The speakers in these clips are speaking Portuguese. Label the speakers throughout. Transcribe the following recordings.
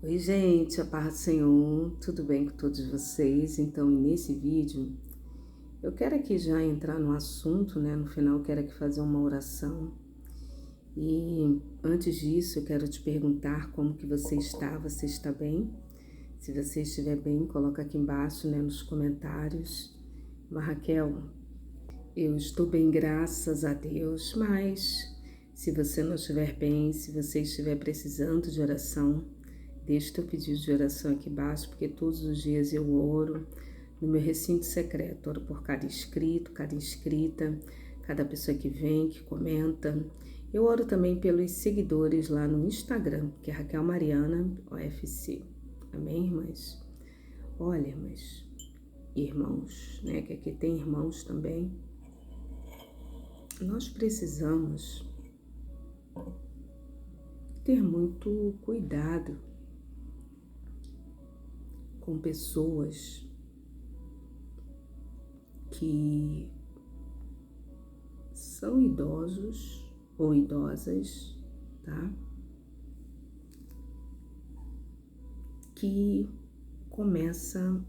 Speaker 1: Oi, gente, a paz do Senhor, tudo bem com todos vocês? Então, nesse vídeo, eu quero aqui já entrar no assunto, né? No final, eu quero aqui fazer uma oração. E antes disso, eu quero te perguntar como que você está bem? Se você estiver bem, coloca aqui embaixo, né, nos comentários. Mas, Raquel, eu estou bem, graças a Deus, mas se você não estiver bem, se você estiver precisando de oração, deixa o teu pedido de oração aqui embaixo, porque todos os dias eu oro no meu recinto secreto, oro por cada inscrito, cada inscrita, cada pessoa que vem, que comenta. Eu oro também pelos seguidores lá no Instagram, que é Raquel Mariana OFC. Amém, irmãs? Olha, irmãs e irmãos, né, que aqui tem irmãos também. Nós precisamos ter muito cuidado com pessoas que são idosos ou idosas, tá? Que começa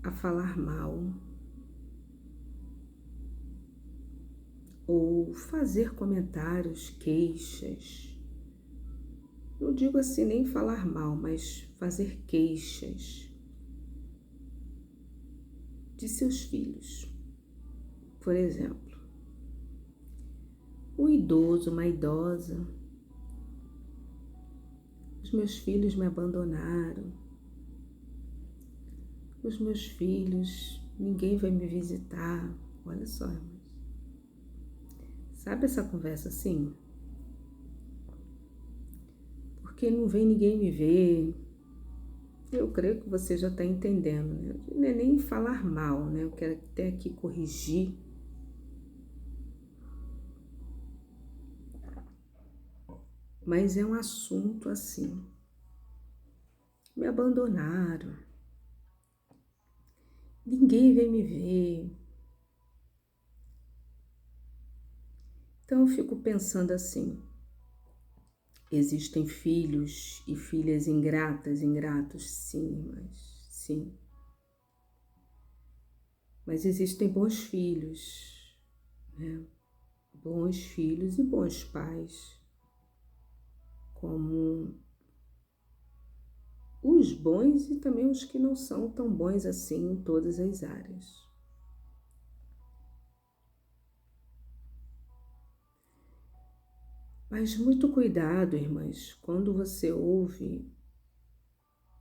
Speaker 1: a falar mal ou fazer comentários, queixas. Não digo assim nem falar mal, mas fazer queixas de seus filhos. Por exemplo, um idoso, uma idosa, os meus filhos me abandonaram, os meus filhos, ninguém vai me visitar. Olha só, irmãos. Sabe essa conversa assim? Porque não vem ninguém me ver. Eu creio que você já está entendendo, né? Não é nem falar mal, né? Eu quero até aqui corrigir. Mas é um assunto assim. Me abandonaram. Ninguém vem me ver. Então eu fico pensando assim. Existem filhos e filhas ingratas, ingratos, sim, mas sim. Mas existem bons filhos, né? Bons filhos e bons pais, como os bons e também os que não são tão bons assim em todas as áreas. Mas muito cuidado, irmãs, quando você ouve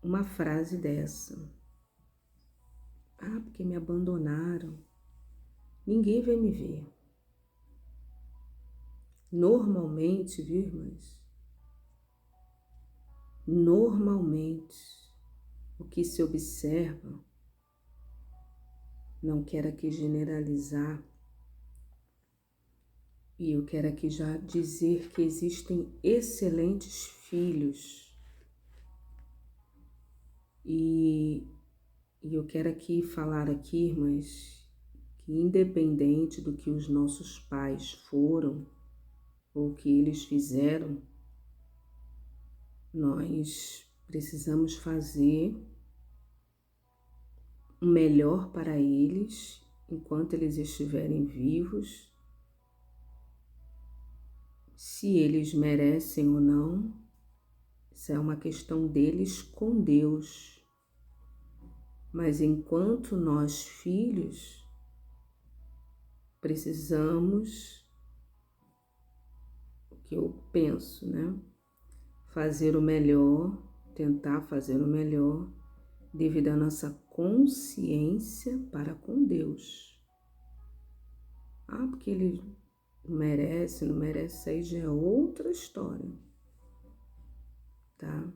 Speaker 1: uma frase dessa. Ah, porque me abandonaram. Ninguém vai me ver. Normalmente, viu, irmãs? Normalmente, o que se observa, não quero aqui generalizar, e eu quero aqui já dizer que existem excelentes filhos. E eu quero aqui falar aqui, irmãs, que independente do que os nossos pais foram ou que eles fizeram, nós precisamos fazer o melhor para eles enquanto eles estiverem vivos. Se eles merecem ou não, isso é uma questão deles com Deus. Mas enquanto nós, filhos, precisamos, o que eu penso, né? Fazer o melhor, tentar fazer o melhor, devido à nossa consciência para com Deus. Ah, porque ele merece, não merece, isso aí já é outra história, tá?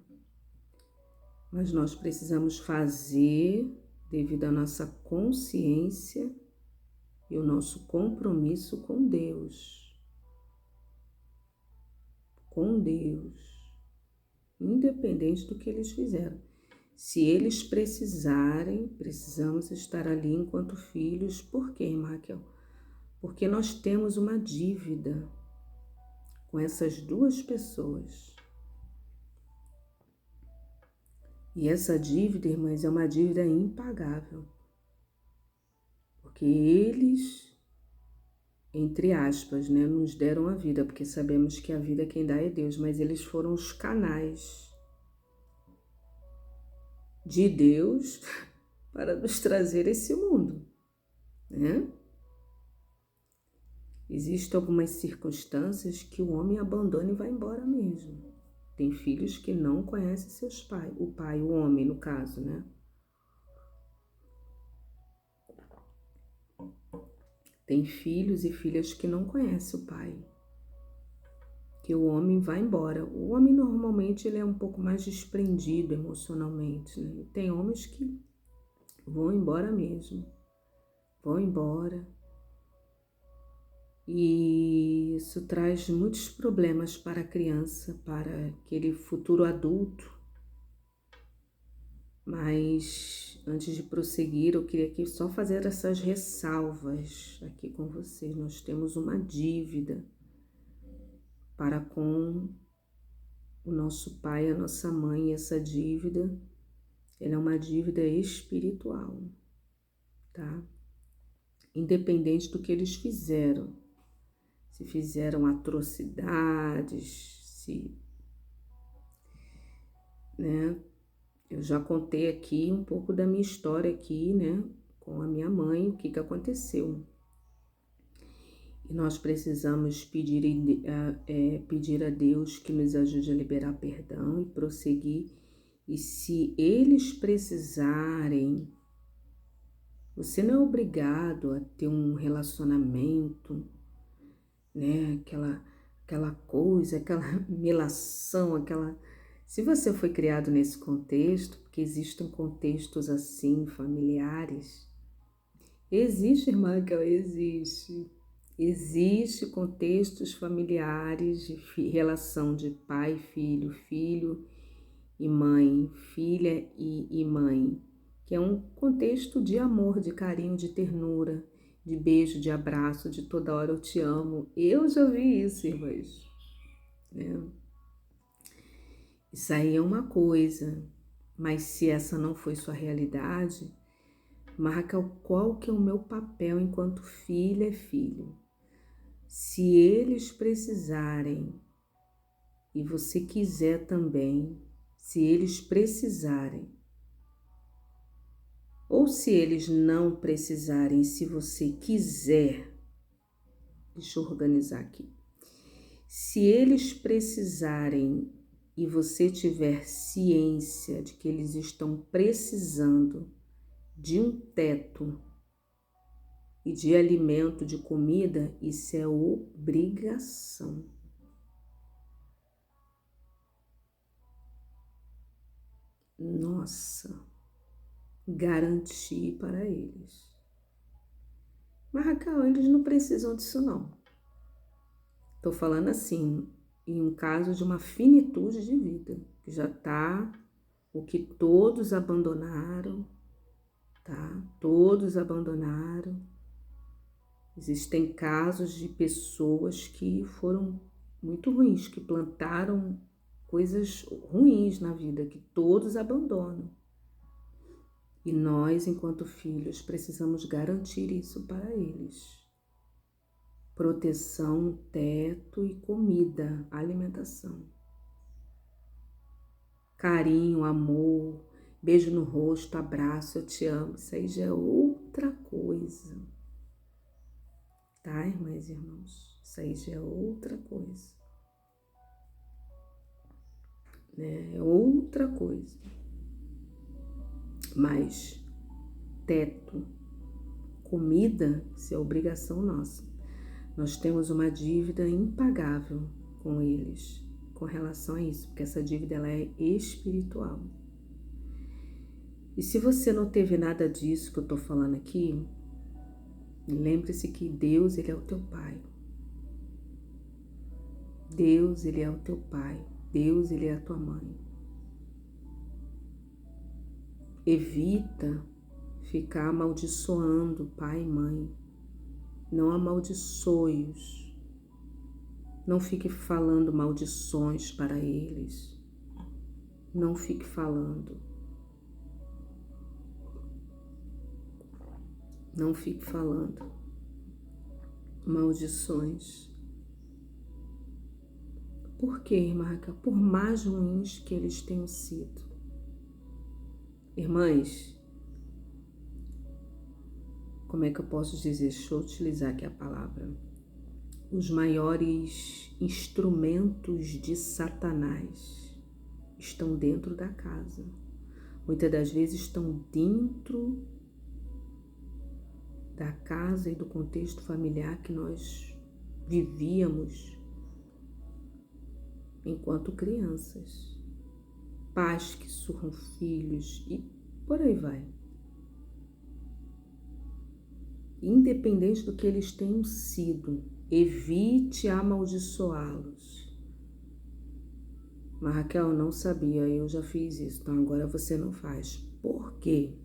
Speaker 1: Mas nós precisamos fazer devido à nossa consciência e o nosso compromisso com Deus. Com Deus. Independente do que eles fizeram. Se eles precisarem, precisamos estar ali enquanto filhos. Por quê, irmã Raquel? Porque nós temos uma dívida com essas duas pessoas. E essa dívida, irmãs, é uma dívida impagável. Porque eles, entre aspas, né, nos deram a vida, porque sabemos que a vida quem dá é Deus, mas eles foram os canais de Deus para nos trazer esse mundo, né? Existem algumas circunstâncias que o homem abandona e vai embora mesmo. Tem filhos que não conhecem seus pais, o homem no caso, né? Tem filhos e filhas que não conhecem o pai, que o homem vai embora. O homem normalmente ele é um pouco mais desprendido emocionalmente, né? E tem homens que vão embora mesmo, vão embora. E isso traz muitos problemas para a criança, para aquele futuro adulto. Mas antes de prosseguir, eu queria aqui só fazer essas ressalvas aqui com vocês. Nós temos uma dívida para com o nosso pai, a nossa mãe. E essa dívida, ela é uma dívida espiritual, tá? Independente do que eles fizeram. Se fizeram atrocidades, né? Eu já contei aqui um pouco da minha história aqui, né? Com a minha mãe, o que aconteceu. E nós precisamos pedir a Deus que nos ajude a liberar perdão e prosseguir. E se eles precisarem, você não é obrigado a ter um relacionamento, né? Aquela coisa, aquela melação, aquela... Se você foi criado nesse contexto, porque existem contextos assim, familiares, existe, irmã, que existe. Existe contextos familiares de relação de pai, filho, filho e mãe, filha e mãe, que é um contexto de amor, de carinho, de ternura, de beijo, de abraço, de toda hora eu te amo. Eu já vi isso, irmãs, né? Isso aí é uma coisa, mas se essa não foi sua realidade, marca qual que é o meu papel enquanto filha e filho. Se eles precisarem, e você quiser também, se eles precisarem, ou se eles não precisarem, se você quiser, deixa eu organizar aqui. Se eles precisarem e você tiver ciência de que eles estão precisando de um teto e de alimento, de comida, isso é obrigação. Nossa, garantir para eles. Mas, Raquel, eles não precisam disso não. Estou falando assim, em um caso de uma finitude de vida, que já está o que todos abandonaram, tá? Todos abandonaram. Existem casos de pessoas que foram muito ruins, que plantaram coisas ruins na vida, que todos abandonam. E nós, enquanto filhos, precisamos garantir isso para eles. Proteção, teto e comida, alimentação. Carinho, amor, beijo no rosto, abraço, eu te amo. Isso aí já é outra coisa. Tá, irmãs e irmãos? Isso aí já é outra coisa. É outra coisa. Mas teto, comida, isso é obrigação nossa. Nós temos uma dívida impagável com eles, com relação a isso, porque essa dívida ela é espiritual. E se você não teve nada disso que eu tô falando aqui, lembre-se que Deus, ele é o teu pai. Deus, ele é o teu pai. Deus, ele é a tua mãe. Evita ficar amaldiçoando pai e mãe. Não amaldiçoe-os. Não fique falando maldições para eles. Não fique falando. Não fique falando maldições. Por quê, irmã Raquel? Por mais ruins que eles tenham sido. Irmãs, como é que eu posso dizer? Deixa eu utilizar aqui a palavra. Os maiores instrumentos de Satanás estão dentro da casa. Muitas das vezes estão dentro da casa e do contexto familiar que nós vivíamos enquanto crianças. Pais que surram filhos e por aí vai. Independente do que eles tenham sido, evite amaldiçoá-los. Mas Raquel, eu não sabia, eu já fiz isso, então agora você não faz. Por quê?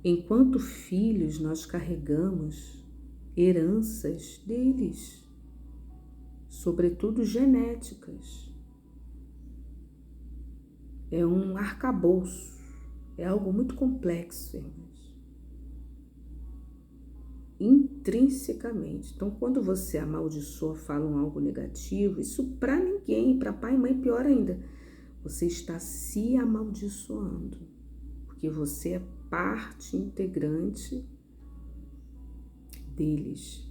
Speaker 1: Enquanto filhos, nós carregamos heranças deles, sobretudo genéticas. É um arcabouço, é algo muito complexo, irmãos. Intrinsecamente. Então, quando você amaldiçoa, falam algo negativo, isso para ninguém, para pai e mãe, pior ainda, você está se amaldiçoando, porque você é parte integrante deles.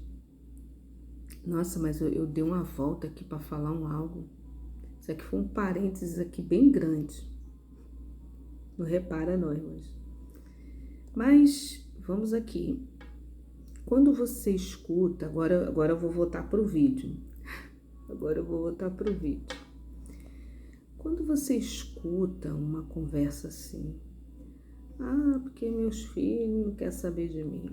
Speaker 1: Nossa, mas eu dei uma volta aqui para falar algo. Isso aqui foi um parênteses aqui bem grande. Não repara não, irmãos. Mas vamos aqui. Quando você escuta, agora eu vou voltar para o vídeo. Quando você escuta uma conversa assim, porque meus filhos não querem saber de mim.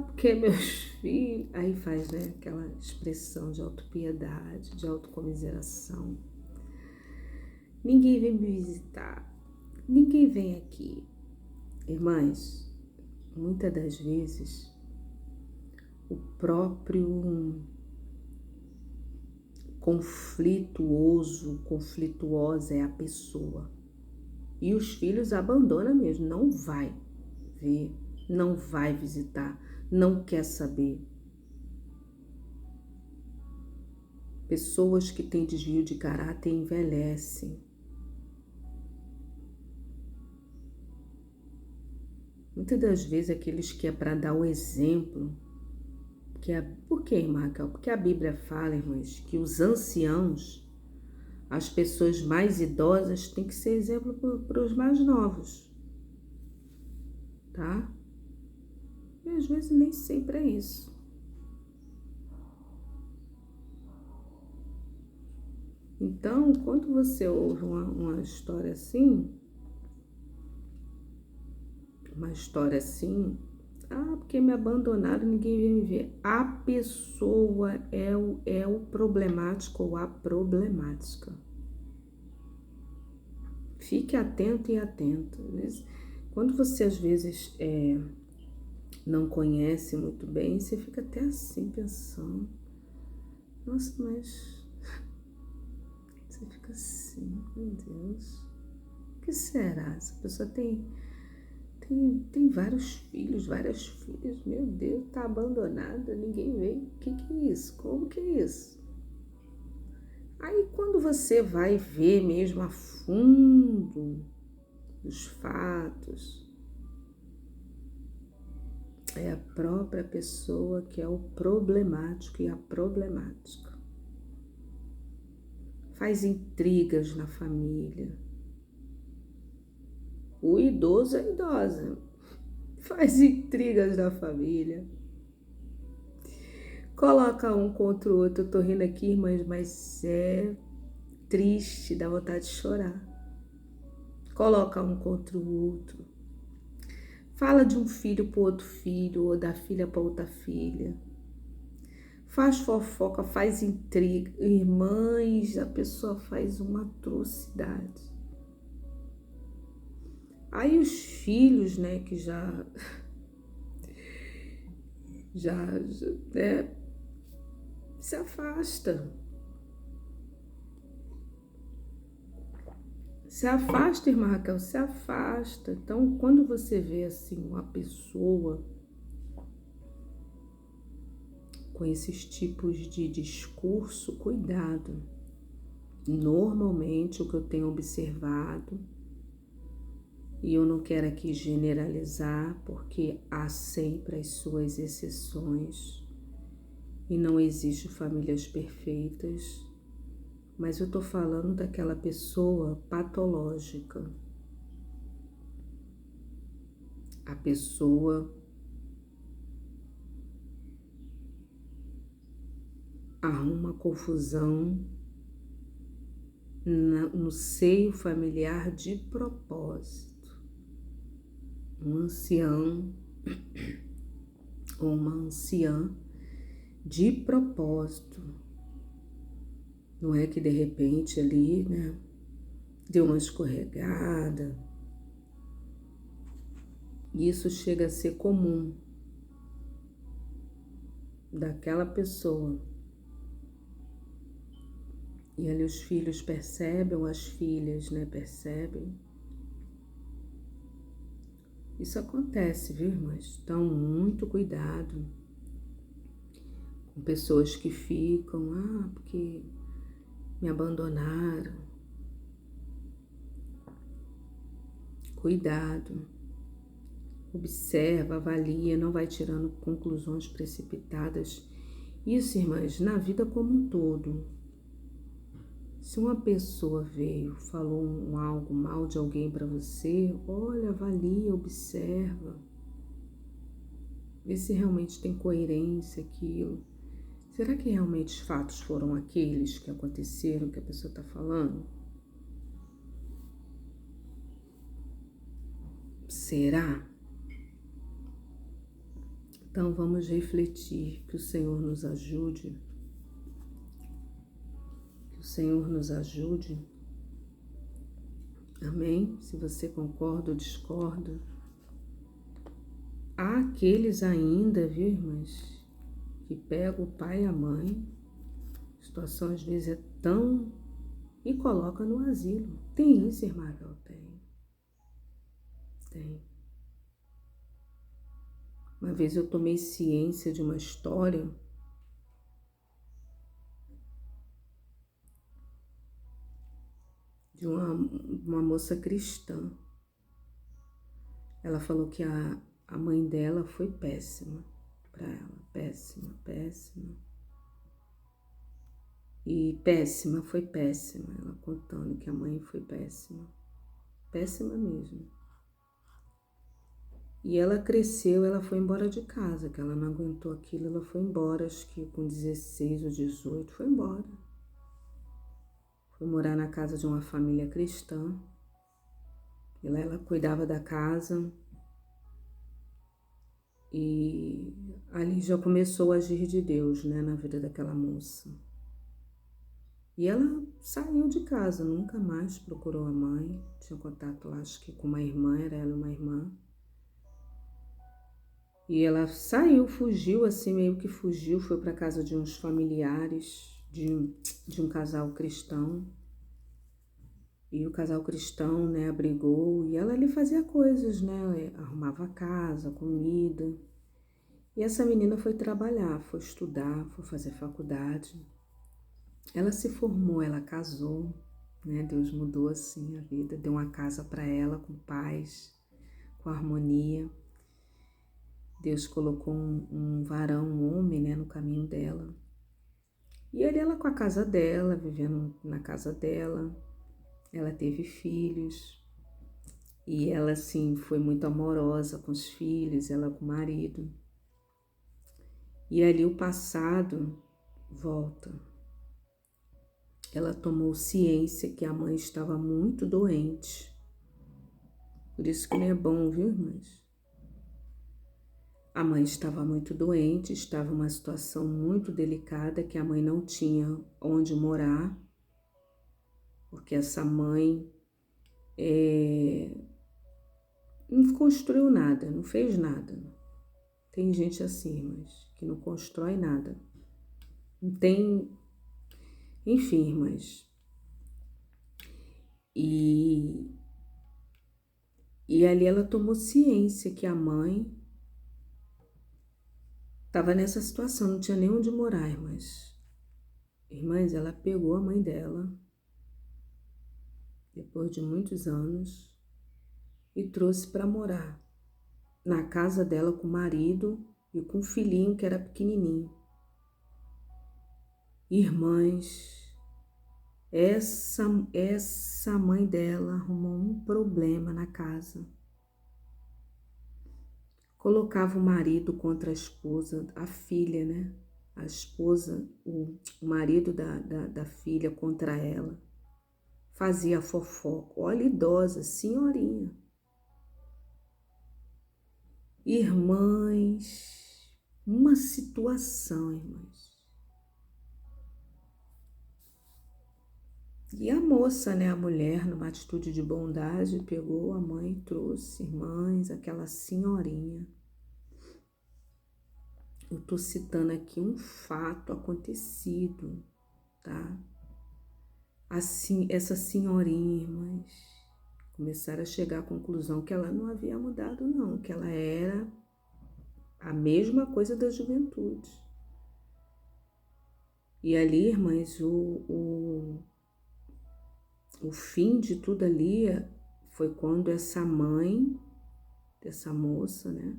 Speaker 1: Porque meus filhos... Aí faz, né, aquela expressão de autopiedade, de autocomiseração. Ninguém vem me visitar. Ninguém vem aqui. Irmãs, muitas das vezes, o próprio conflituosa é a pessoa. E os filhos abandonam mesmo, não vai ver, não vai visitar, não quer saber. Pessoas que têm desvio de caráter envelhecem. Muitas das vezes aqueles que é para dar o exemplo, por que, irmã Raquel? Porque a Bíblia fala, irmãs, que os anciãos, as pessoas mais idosas, têm que ser exemplo para os mais novos, tá? E às vezes nem sempre é isso. Então, quando você ouve uma história assim, porque me abandonaram, ninguém veio me ver. A pessoa é o problemático ou a problemática. Fique atento e atento. Quando você às vezes não conhece muito bem, você fica até assim pensando, nossa, mas você fica assim, meu Deus, o que será? Essa pessoa tem várias filhas, meu Deus, tá abandonada, ninguém vê. O que é isso? Como que é isso? Aí quando você vai ver mesmo a fundo os fatos, é a própria pessoa que é o problemático e a problemática. Faz intrigas na família. O idoso é a idosa. Faz intrigas na família. Coloca um contra o outro. Eu tô rindo aqui, irmãs, mas é triste, dá vontade de chorar. Coloca um contra o outro. Fala de um filho para outro filho, ou da filha para outra filha. Faz fofoca, faz intriga. Irmãs, a pessoa faz uma atrocidade. Aí os filhos, né, que já se afasta. Se afasta, irmã Raquel, se afasta. Então, quando você vê assim uma pessoa com esses tipos de discurso, cuidado. Normalmente, o que eu tenho observado, e eu não quero aqui generalizar, porque há sempre as suas exceções e não existe famílias perfeitas, mas eu tô falando daquela pessoa patológica, a pessoa arruma confusão no seio familiar de propósito. Um ancião ou uma anciã de propósito. Não é que de repente ali, né, deu uma escorregada. Isso chega a ser comum daquela pessoa. E ali os filhos percebem, ou as filhas, né, percebem. Isso acontece, viu, irmãs? Então, muito cuidado com pessoas que ficam, porque me abandonaram. Cuidado. Observa, avalia, não vai tirando conclusões precipitadas. Isso, irmãs, na vida como um todo. Se uma pessoa veio, falou algo mal de alguém para você, olha, avalia, observa. Vê se realmente tem coerência aquilo. Será que realmente os fatos foram aqueles que aconteceram, que a pessoa está falando? Será? Então vamos refletir, que o Senhor nos ajude. Que o Senhor nos ajude. Amém? Se você concorda ou discorda. Há aqueles ainda, viu, irmãs, que pegam o pai e a mãe, a situação às vezes é tão... e coloca no asilo. Tem isso, irmã Raquel? Tem. Uma vez eu tomei ciência de uma história de uma moça cristã. Ela falou que a mãe dela foi péssima para ela, péssima, péssima. E péssima, foi péssima, ela contando que a mãe foi péssima, péssima mesmo. E ela cresceu, ela foi embora de casa, que ela não aguentou aquilo, ela foi embora, acho que com 16 ou 18, foi embora. Foi morar na casa de uma família cristã. E lá ela cuidava da casa. E ali já começou o agir de Deus, né, na vida daquela moça. E ela saiu de casa, nunca mais procurou a mãe. Tinha contato, acho que com uma irmã, era ela uma irmã. E ela saiu, fugiu, assim, meio que fugiu, foi para casa de uns familiares de um casal cristão. E o casal cristão, né, abrigou, e ela ali fazia coisas, né, arrumava a casa, comida. E essa menina foi trabalhar, foi estudar, foi fazer faculdade. Ela se formou, ela casou, né, Deus mudou assim a vida, deu uma casa para ela com paz, com harmonia. Deus colocou um varão, um homem, né, no caminho dela. E ali ela com a casa dela, vivendo na casa dela, ela teve filhos. E ela, assim, foi muito amorosa com os filhos, ela com o marido. E ali o passado volta. Ela tomou ciência que a mãe estava muito doente. Por isso que não é bom, viu, irmãs? A mãe estava muito doente, estava em uma situação muito delicada, que a mãe não tinha onde morar, porque essa mãe não construiu nada, não fez nada. Tem gente assim, mas que não constrói nada. Não tem... Enfim, irmãs. E, e ali ela tomou ciência que a mãe estava nessa situação, não tinha nem onde morar, irmãs. Irmãs, ela pegou a mãe dela, depois de muitos anos, e trouxe para morar na casa dela com o marido e com o filhinho que era pequenininho. Irmãs, essa mãe dela arrumou um problema na casa. Colocava o marido contra a esposa, a filha, né? A esposa, o marido da filha contra ela. Fazia fofoca. Olha, idosa, senhorinha. Irmãs, uma situação, irmãs. E a moça, né, a mulher, numa atitude de bondade, pegou a mãe e trouxe, irmãs, aquela senhorinha. Eu tô citando aqui um fato acontecido, tá? Assim, essa senhorinha, irmãs, começaram a chegar à conclusão que ela não havia mudado, não, que ela era a mesma coisa da juventude. E ali, irmãs, o fim de tudo ali foi quando essa mãe dessa moça, né,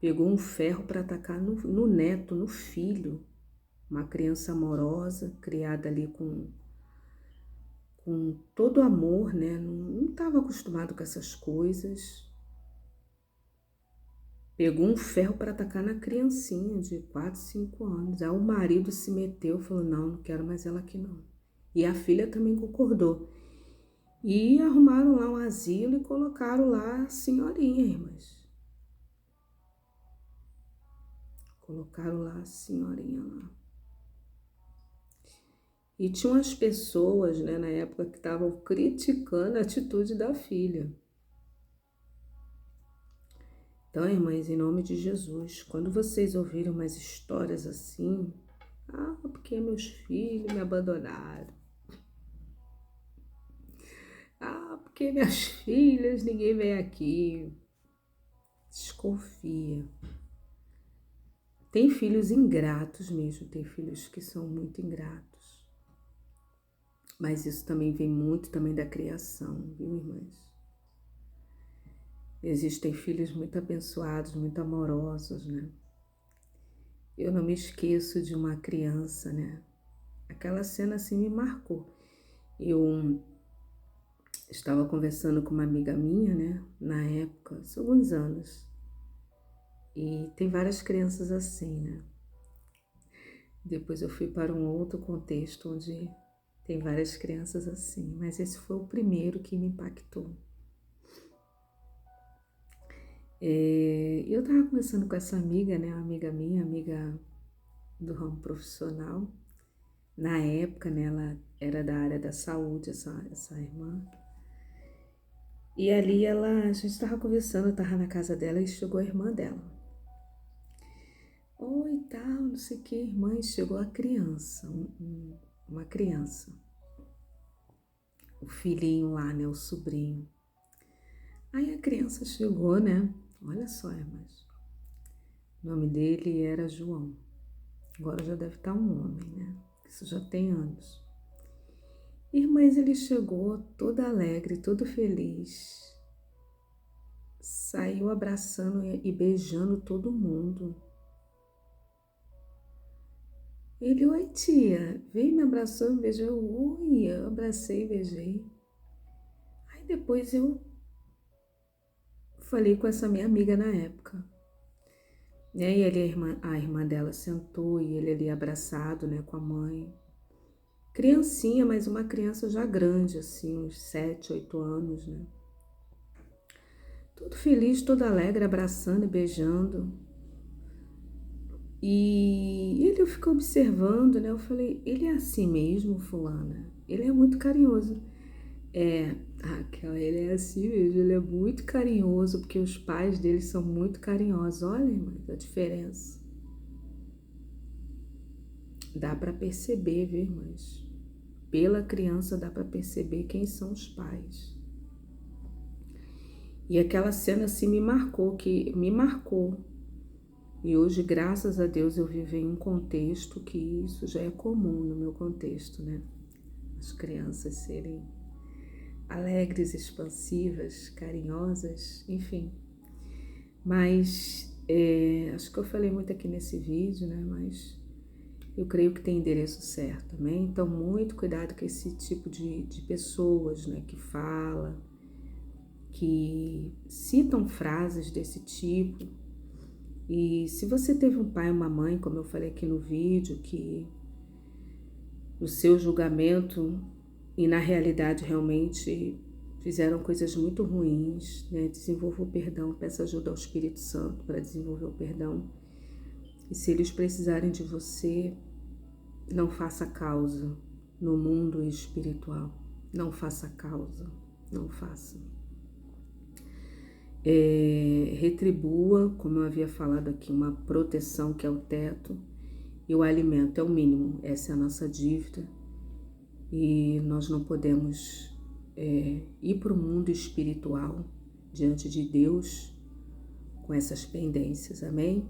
Speaker 1: pegou um ferro para atacar no neto, no filho, uma criança amorosa, criada ali com todo amor, né, não estava acostumado com essas coisas. Pegou um ferro para atacar na criancinha de 4, 5 anos. Aí o marido se meteu e falou, não quero mais ela aqui não. E a filha também concordou. E arrumaram lá um asilo e colocaram lá a senhorinha, irmãs. Colocaram lá a senhorinha lá. E tinha umas pessoas, né, na época que estavam criticando a atitude da filha. Então, irmãs, em nome de Jesus, quando vocês ouvirem umas histórias assim, porque meus filhos me abandonaram. Porque minhas filhas, ninguém vem aqui. Desconfia. Tem filhos ingratos mesmo, tem filhos que são muito ingratos. Mas isso também vem muito também da criação, viu, irmãs? Existem filhos muito abençoados, muito amorosos, né? Eu não me esqueço de uma criança, né? Aquela cena assim me marcou. Eu estava conversando com uma amiga minha, né? Na época, há alguns anos. E tem várias crianças assim, né? Depois eu fui para um outro contexto onde tem várias crianças assim, mas esse foi o primeiro que me impactou. Eu estava conversando com essa amiga, né? Uma amiga minha, amiga do ramo profissional. Na época, né, ela era da área da saúde, essa irmã. E ali a gente estava conversando, eu estava na casa dela e chegou a irmã dela. Oi, tal, não sei o que, irmã, e chegou a criança, uma criança. O filhinho lá, né, o sobrinho. Aí a criança chegou, né, olha só, irmãs. O nome dele era João. Agora já deve estar um homem, né? Isso já tem anos. Irmãs, ele chegou todo alegre, todo feliz. Saiu abraçando e beijando todo mundo. Ele, oi tia, veio, me abraçou, me beijou. Oi, eu abracei e beijei. Aí depois eu falei com essa minha amiga na época. E aí a irmã dela sentou e ele ali abraçado, né, com a mãe. Criancinha, mas uma criança já grande, assim, uns 7, 8 anos, né? Todo feliz, todo alegre, abraçando e beijando. E ele ficou observando, né? Eu falei, ele é assim mesmo, fulana? Ele é muito carinhoso. Raquel, ele é assim mesmo, ele é muito carinhoso, porque os pais dele são muito carinhosos. Olha, irmãs, a diferença. Dá para perceber, viu, irmãs? pela criança dá para perceber quem são os pais. E aquela cena assim me marcou. E hoje, graças a Deus, eu vivo em um contexto que isso já é comum no meu contexto, né? As crianças serem alegres, expansivas, carinhosas, enfim. Mas acho que eu falei muito aqui nesse vídeo, né? Mas eu creio que tem endereço certo também. Então, muito cuidado com esse tipo de pessoas, né? Que fala, que citam frases desse tipo. E se você teve um pai e uma mãe, como eu falei aqui no vídeo, que no seu julgamento e na realidade realmente fizeram coisas muito ruins, né? Desenvolva o perdão, peça ajuda ao Espírito Santo para desenvolver o perdão. E se eles precisarem de você, não faça causa no mundo espiritual. Não faça causa, não faça. Retribua, como eu havia falado aqui, uma proteção que é o teto, e o alimento é o mínimo. Essa é a nossa dívida e nós não podemos ir para o mundo espiritual diante de Deus com essas pendências, amém?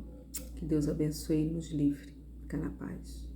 Speaker 1: Que Deus abençoe e nos livre. Fica na paz.